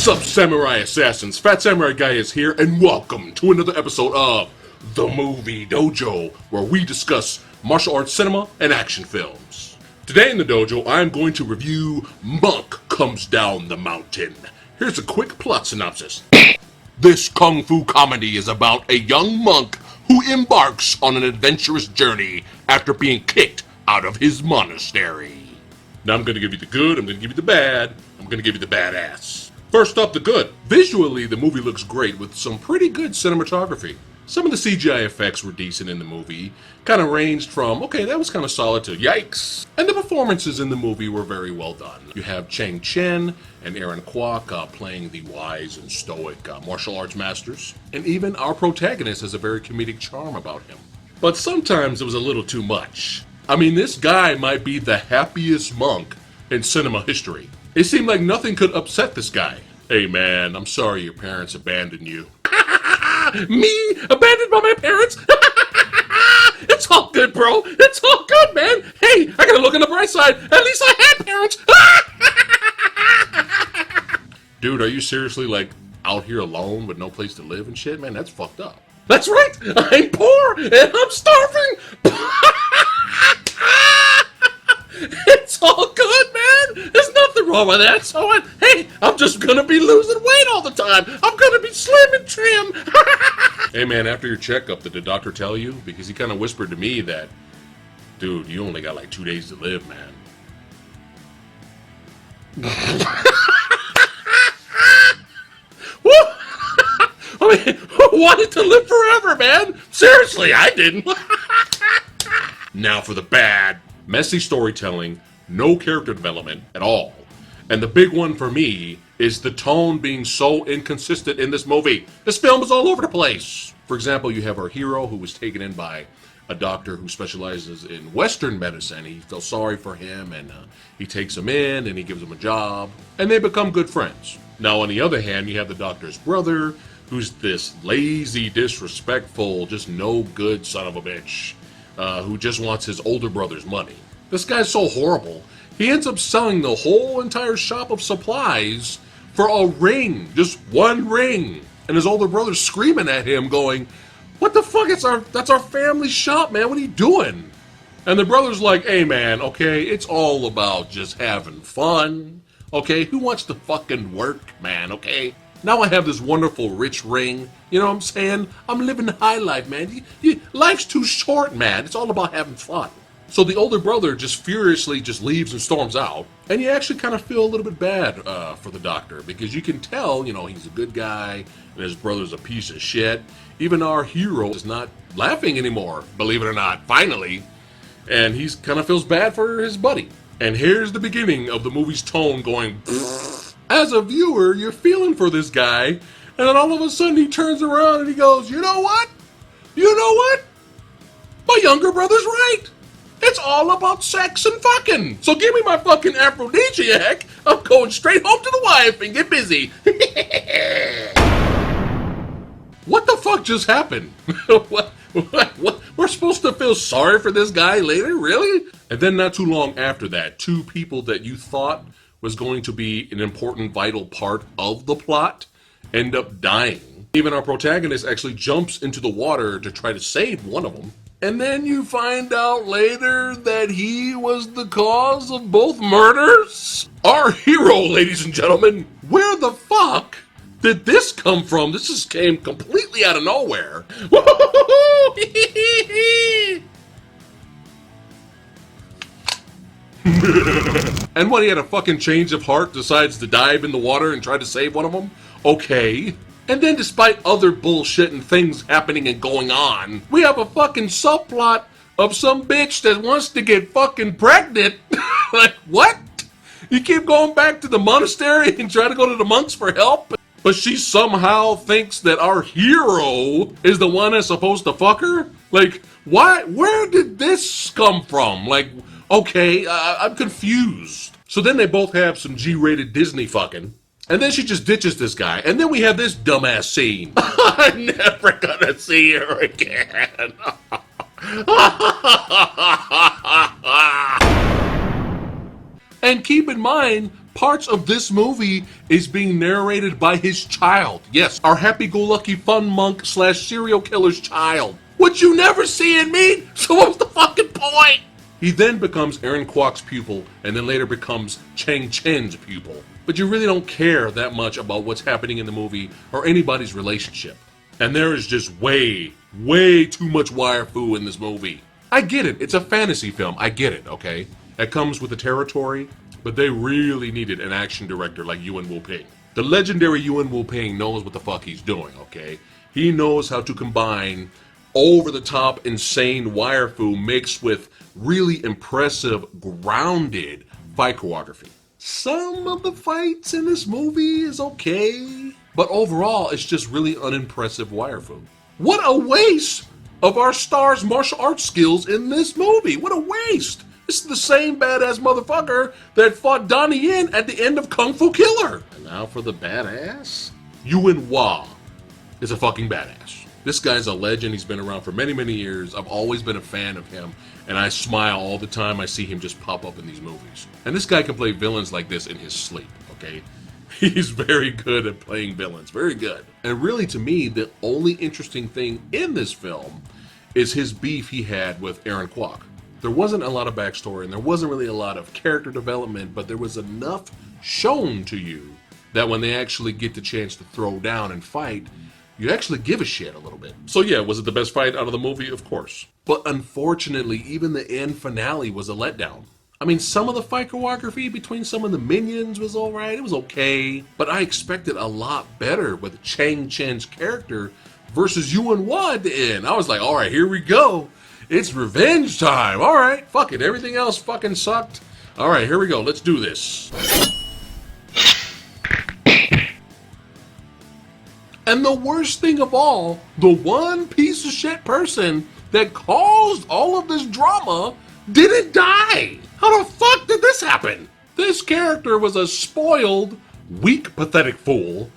up, Samurai Assassins? Fat Samurai Guy is here, and welcome to another episode of The Movie Dojo, where we discuss martial arts cinema and action films. Today in the dojo, I'm going to review Monk Comes Down the Mountain. Here's a quick plot synopsis. This kung fu comedy is about a young monk who embarks on an adventurous journey after being kicked out of his monastery. Now I'm going to give you the good, I'm going to give you the bad, I'm going to give you the badass. First up, the good. Visually, the movie looks great with some pretty good cinematography. Some of the CGI effects were decent in the movie, kind of ranged from, okay, that was kind of solid to yikes. And the performances in the movie were very well done. You have Chang Chen and Aaron Kwok playing the wise and stoic martial arts masters. And even our protagonist has a very comedic charm about him. But sometimes it was a little too much. I mean, this guy might be the happiest monk in cinema history. It seemed like nothing could upset this guy. Hey man, I'm sorry your parents abandoned you. Me? Abandoned by my parents? It's all good, bro. It's all good, man. Hey, I gotta look on the bright side. At least I had parents. Dude, are you seriously like out here alone with no place to live and shit? Man, that's fucked up. That's right. I'm poor and I'm starving. It's all good, man. There's nothing wrong with that. So, hey, I'm just gonna be losing weight all the time. I'm gonna be slim and trim. Hey, man, after your checkup, did the doctor tell you? Because he kind of whispered to me that, dude, you only got like 2 days to live, man. I mean, who wanted to live forever, man? Seriously, I didn't. Now for the bad. Messy storytelling, no character development at all. And the big one for me is the tone being so inconsistent in this movie. This film is all over the place. For example, you have our hero who was taken in by a doctor who specializes in Western medicine. He feels sorry for him and he takes him in and he gives him a job. And they become good friends. Now on the other hand, you have the doctor's brother who's this lazy, disrespectful, just no good son of a bitch. Who just wants his older brother's money. This guy's so horrible, he ends up selling the whole entire shop of supplies for a ring, just one ring. And his older brother's screaming at him going, what the fuck, that's our family shop, man, what are you doing? And the brother's like, hey man, okay, it's all about just having fun, okay? Who wants to fucking work, man, okay? Now I have this wonderful rich ring. You know what I'm saying? I'm living high life, man. Life's too short, man. It's all about having fun. So the older brother just furiously just leaves and storms out. And you actually kind of feel a little bit bad for the doctor. Because you can tell, you know, he's a good guy. And his brother's a piece of shit. Even our hero is not laughing anymore, believe it or not, finally. And he kind of feels bad for his buddy. And here's the beginning of the movie's tone going... As a viewer, you're feeling for this guy, and then all of a sudden he turns around and he goes, you know what? You know what? My younger brother's right. It's all about sex and fucking. So give me my fucking aphrodisiac. I'm going straight home to the wife and get busy. What the fuck just happened? What? We're supposed to feel sorry for this guy later? Really? And then not too long after that, two people that you thought was going to be an important, vital part of the plot, end up dying. Even our protagonist actually jumps into the water to try to save one of them. And then you find out later that he was the cause of both murders? Our hero, ladies and gentlemen, where the fuck did this come from? This just came completely out of nowhere. And when he had a fucking change of heart, decides to dive in the water and try to save one of them? Okay. And then despite other bullshit and things happening and going on, we have a fucking subplot of some bitch that wants to get fucking pregnant. Like, what? You keep going back to the monastery and try to go to the monks for help? But she somehow thinks that our hero is the one that's supposed to fuck her? Like, why? Where did this come from? Like... Okay, I'm confused. So then they both have some G-rated Disney fucking. And then she just ditches this guy. And then we have this dumbass scene. I'm never gonna see her again. And keep in mind, parts of this movie is being narrated by his child. Yes, our happy-go-lucky fun monk slash serial killer's child. Which you never see in me, so what's the fucking point? He then becomes Aaron Kwok's pupil, and then later becomes Chang Chen's pupil. But you really don't care that much about what's happening in the movie or anybody's relationship. And there is just way too much wire fu in this movie. I get it, it's a fantasy film, I get it, okay? It comes with the territory, but they really needed an action director like Yuen Wah. The legendary Yuen Wah knows what the fuck he's doing, okay? He knows how to combine over-the-top insane wire fu mixed with really impressive, grounded fight choreography. Some of the fights in this movie is okay, but overall it's just really unimpressive wire fu. What a waste of our star's martial arts skills in this movie. What a waste. This is the same badass motherfucker that fought Donnie Yen at the end of Kung Fu Killer. And now for the badass? Yuen Wah is a fucking badass. This guy's a legend. He's been around for many years. I've always been a fan of him, and I smile all the time I see him just pop up in these movies. And this guy can play villains like this in his sleep, okay? He's very good at playing villains, very good. And really, to me, the only interesting thing in this film is his beef he had with Aaron Kwok. There wasn't a lot of backstory, and there wasn't really a lot of character development, but there was enough shown to you that when they actually get the chance to throw down and fight, you actually give a shit a little bit. So yeah, was it the best fight out of the movie? Of course. But unfortunately, even the end finale was a letdown. I mean, some of the fight choreography between some of the minions was alright, it was okay. But I expected a lot better with Chang Chen's character versus Yuen Wah at the end. I was like, alright, here we go. It's revenge time. Alright, fuck it. Everything else fucking sucked. Alright, here we go. Let's do this. And the worst thing of all, the one piece of shit person that caused all of this drama didn't die. How the fuck did this happen? This character was a spoiled, weak, pathetic fool,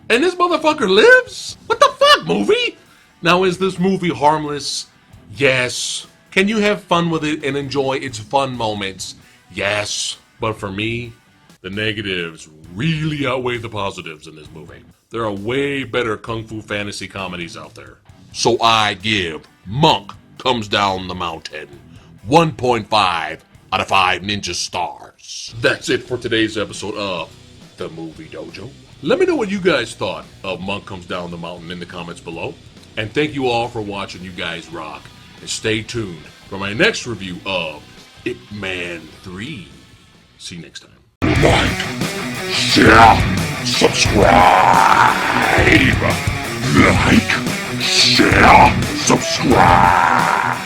and this motherfucker lives? What the fuck, movie? Now, is this movie harmless? Yes. Can you have fun with it and enjoy its fun moments? Yes. But for me, the negatives really outweigh the positives in this movie. There are way better kung fu fantasy comedies out there. So I give Monk Comes Down the Mountain 1.5 out of 5 ninja stars. That's it for today's episode of The Movie Dojo. Let me know what you guys thought of Monk Comes Down the Mountain in the comments below. And thank you all for watching. You guys rock. And stay tuned for my next review of Ip Man 3. See you next time. Like, share, subscribe. Like, share, subscribe.